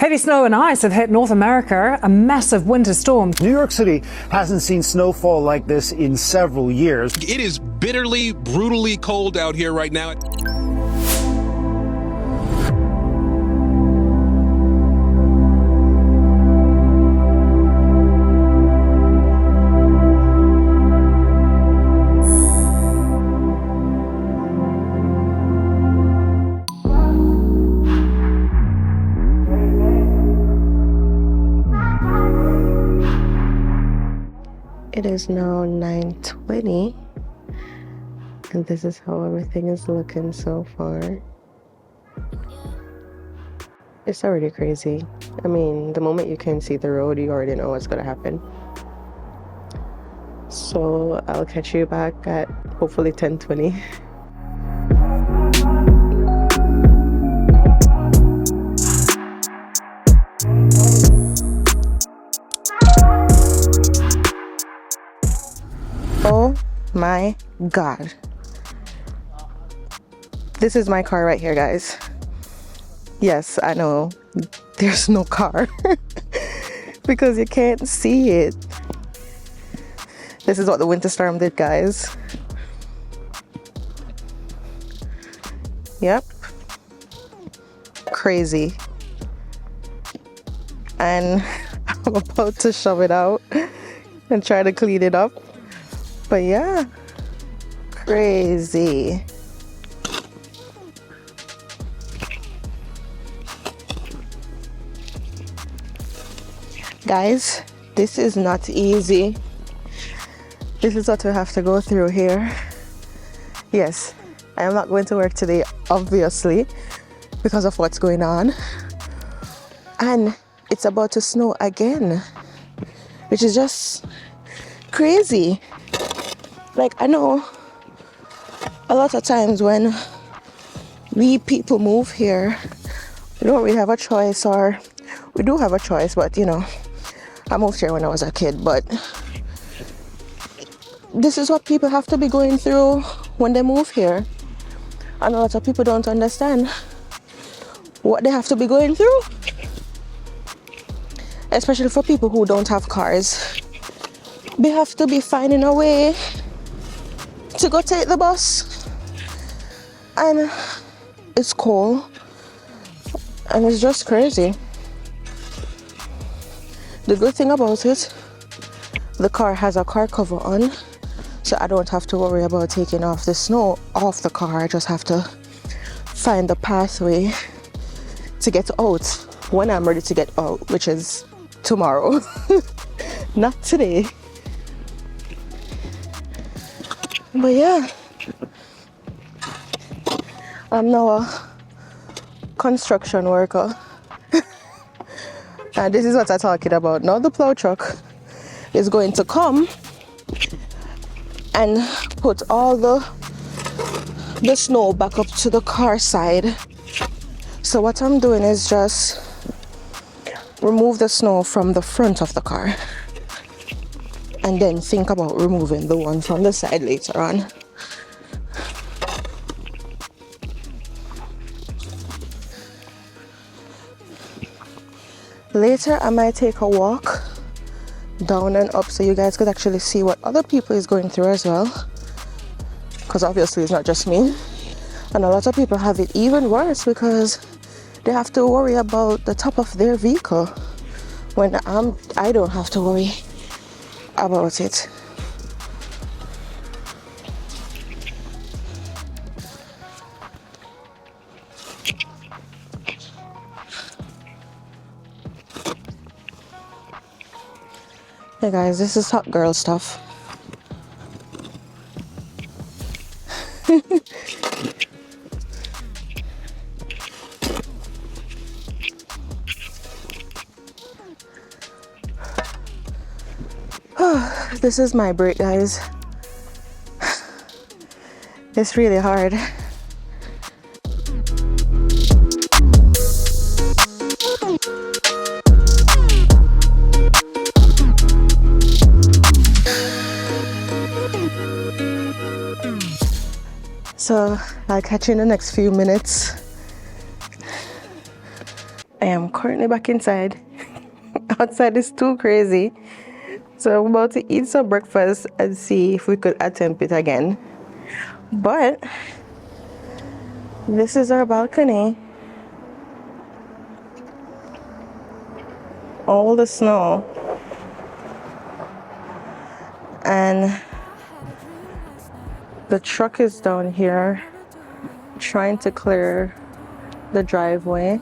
Heavy snow and ice have hit North America, a massive winter storm. New York City hasn't seen snowfall like this in several years. It is bitterly, brutally cold out here right now. It is now 9:20 and this is how everything is looking so far. It's already crazy. I mean, the moment you can see the road, you already know what's gonna happen. So I'll catch you back at hopefully 10:20. Oh my God. This is my car right here, guys. Yes, I know there's no car because you can't see it. This is what the winter storm did, guys. Yep. Crazy. And I'm about to shove it out and try to clean it up. But yeah, crazy. Guys, this is not easy. This is what we have to go through here. Yes, I am not going to work today, obviously, because of what's going on. And it's about to snow again, which is just crazy. Like, I know a lot of times when we people move here, we don't really have a choice, or we do have a choice, but you know, I moved here when I was a kid, but this is what people have to be going through when they move here. And a lot of people don't understand what they have to be going through, especially for people who don't have cars. They have to be finding a way to go take the bus, and it's cold and it's just crazy. The good thing about it, the car has a car cover on, so I don't have to worry about taking off the snow off the car. I just have to find the pathway to get out when I'm ready to get out, which is tomorrow. Not today. But yeah, I'm now a construction worker. And this is what I'm talking about. Now the plow truck is going to come and put all the snow back up to the car side. So what I'm doing is just remove the snow from the front of the car, and then think about removing the one from the side later on. Later, I might take a walk down and up so you guys could actually see what other people is going through as well. Because obviously it's not just me. And a lot of people have it even worse because they have to worry about the top of their vehicle when I don't have to worry about it. Hey guys, this is hot girl stuff. This is my break, guys. It's really hard. So I'll catch you in the next few minutes. I am currently back inside. Outside is too crazy. So I'm about to eat some breakfast and see if we could attempt it again. But this is our balcony. All the snow. And the truck is down here trying to clear the driveway.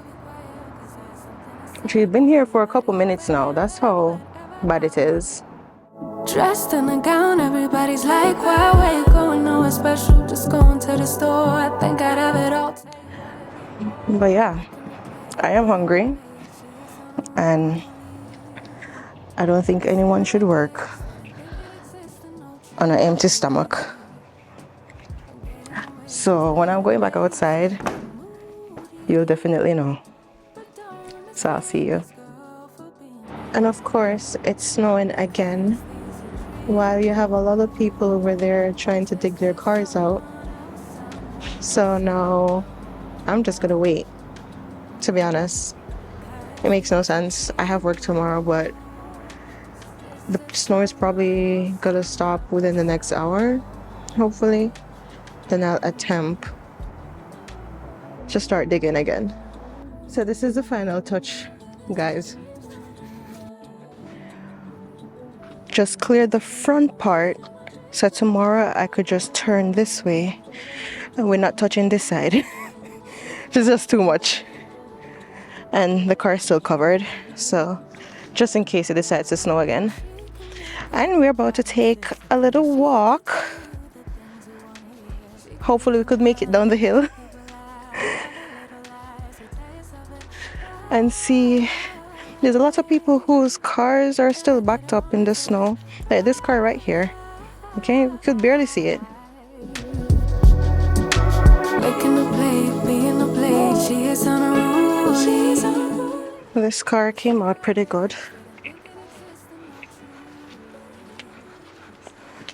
She's been here for a couple minutes now. That's how bad it is. Dressed in a gown, everybody's like, why, where you going? Nowhere special, just going to the store. I think I'd have it all. But yeah, I am hungry. And I don't think anyone should work on an empty stomach. So when I'm going back outside, you'll definitely know. So I'll see you. And of course, it's snowing again, while you have a lot of people over there trying to dig their cars out. So now I'm just gonna wait, to be honest. It makes no sense. I have work tomorrow, but the snow is probably gonna stop within the next hour, hopefully. Then I'll attempt to start digging again. So this is the final touch, guys. Just clear the front part, so tomorrow I could just turn this way and we're not touching this side. It's just too much. And the car is still covered, so just in case it decides to snow again. And we're about to take a little walk. Hopefully we could make it down the hill and see. There's a lot of people whose cars are still backed up in the snow. Like this car right here. Okay, we could barely see it. This car came out pretty good.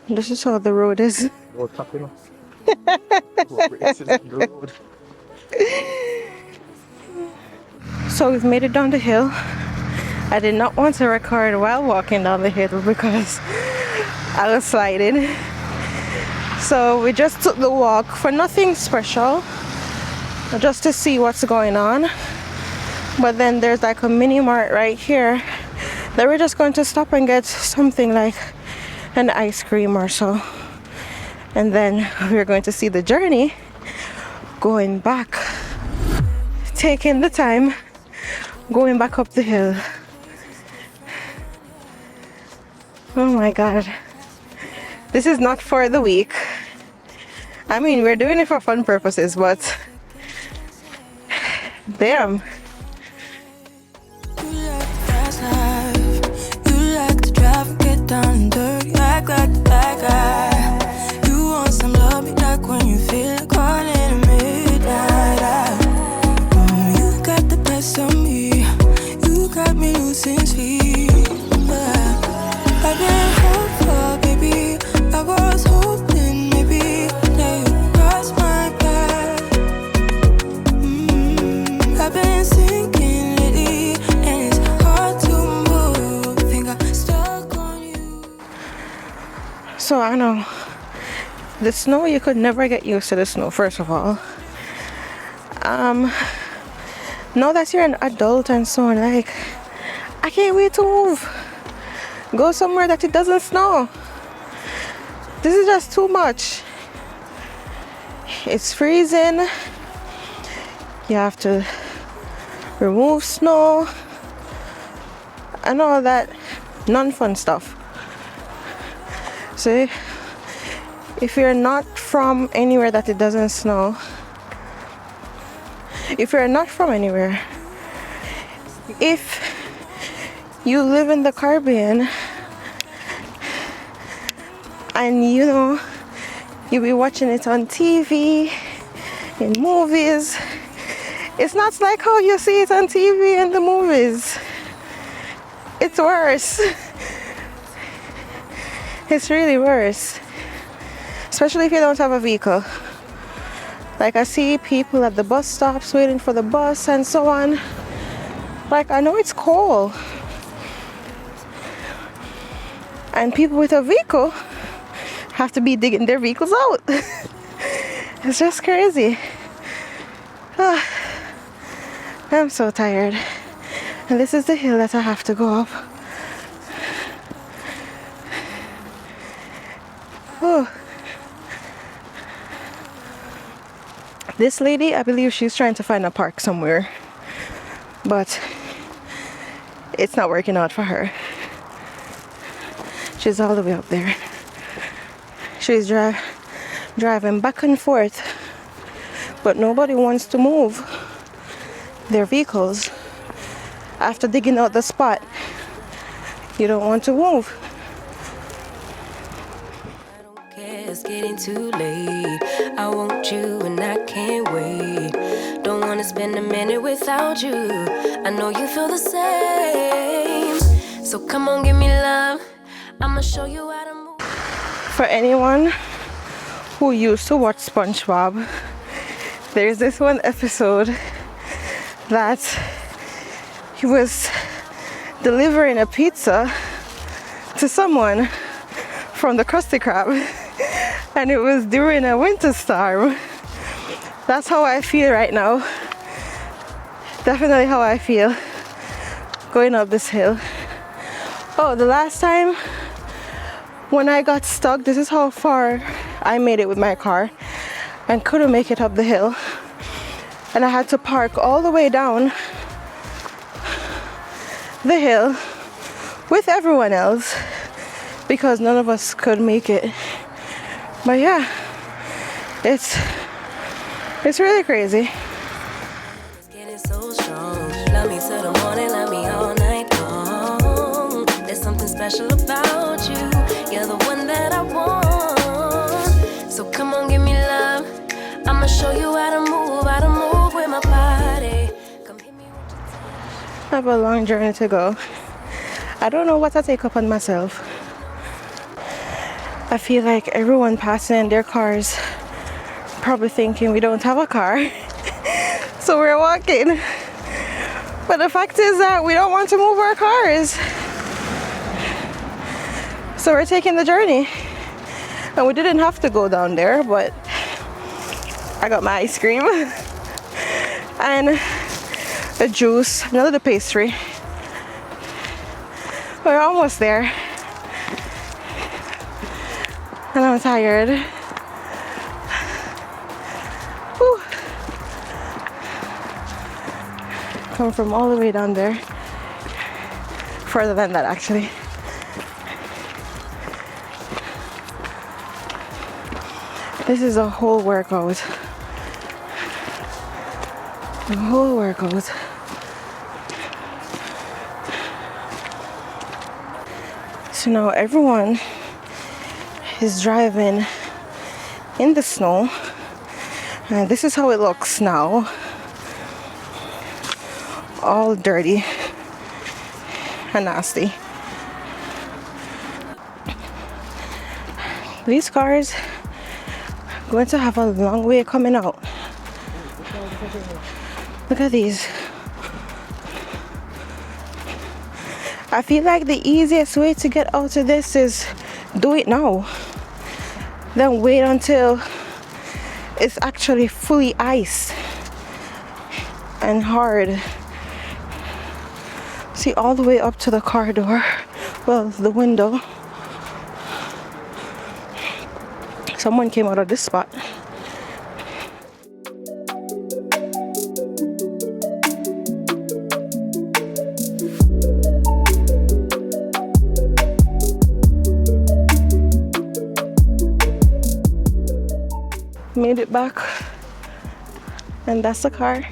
This is how the road is. So we've made it down the hill. I did not want to record while walking down the hill because I was sliding. So we just took the walk for nothing special, just to see what's going on. But then there's like a mini mart right here that we're just going to stop and get something like an ice cream or so. And then we're going to see the journey going back, taking the time, going back up the hill. Oh my God. This is not for the weak. I mean, we're doing it for fun purposes, but damn. So I know the snow, you could never get used to the snow, first of all. Now that you're an adult and so on, like, I can't wait to move. Go somewhere that it doesn't snow. This is just too much. It's freezing. You have to remove snow and all that non-fun stuff. So if you're not from anywhere that it doesn't snow, if you're not from anywhere, if you live in the Caribbean and you know you'll be watching it on TV, in movies, it's not like how you see it on TV and the movies. It's worse. It's really worse, especially if you don't have a vehicle. Like, I see people at the bus stops waiting for the bus and so on. Like, I know it's cold, and people with a vehicle have to be digging their vehicles out. It's just crazy. I'm so tired, and this is the hill that I have to go up. Oh. This lady, I believe she's trying to find a park somewhere, but it's not working out for her. She's all the way up there. She's driving back and forth, but nobody wants to move their vehicles. After digging out the spot, you don't want to move. It's getting too late. I want you and I can't wait. Don't wanna spend a minute without you. I know you feel the same. So come on, give me love. I'ma show you how to move. For anyone who used to watch SpongeBob, there's this one episode that he was delivering a pizza to someone from the Krusty Krab. And it was during a winter storm. That's how I feel right now. Definitely how I feel going up this hill. Oh, the last time when I got stuck, this is how far I made it with my car and couldn't make it up the hill. And I had to park all the way down the hill with everyone else because none of us could make it. But yeah, it's really crazy. It's getting so strong. Love me till the morning, love me all night long. There's something special about you. You're the one that I want. So come on, give me love. I'ma show you how to move with my body. Come hit me with your I have a long journey to go. I don't know what to take up on myself. I feel like everyone passing their cars probably thinking we don't have a car. So we're walking. But the fact is that we don't want to move our cars. So we're taking the journey. And we didn't have to go down there, but I got my ice cream and a juice, another pastry. We're almost there. And I'm tired. Whew. Come from all the way down there. Further than that, actually. This is a whole workout. A whole workout. So now everyone is driving in the snow, and this is how it looks now, all dirty and nasty. These cars are going to have a long way coming out. Look at these. I feel like the easiest way to get out of this is do it now. Then wait until it's actually fully ice and hard. See, all the way up to the car door, well, the window. Someone came out of this spot. Made it back, and that's the car.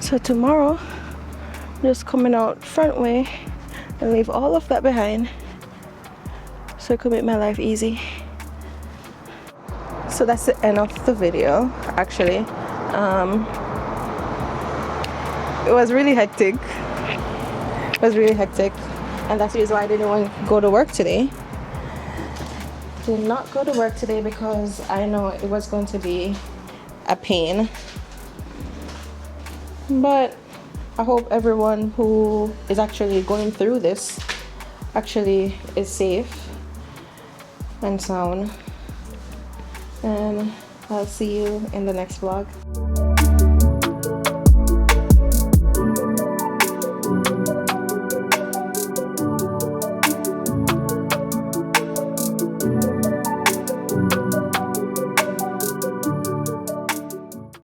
So tomorrow, I'm just coming out front way and leave all of that behind so I could make my life easy. So that's the end of the video, actually. It was really hectic. And that's the reason why I didn't even go to work today. Did not go to work today because I know it was going to be a pain. But I hope everyone who is actually going through this actually is safe and sound. And I'll see you in the next vlog.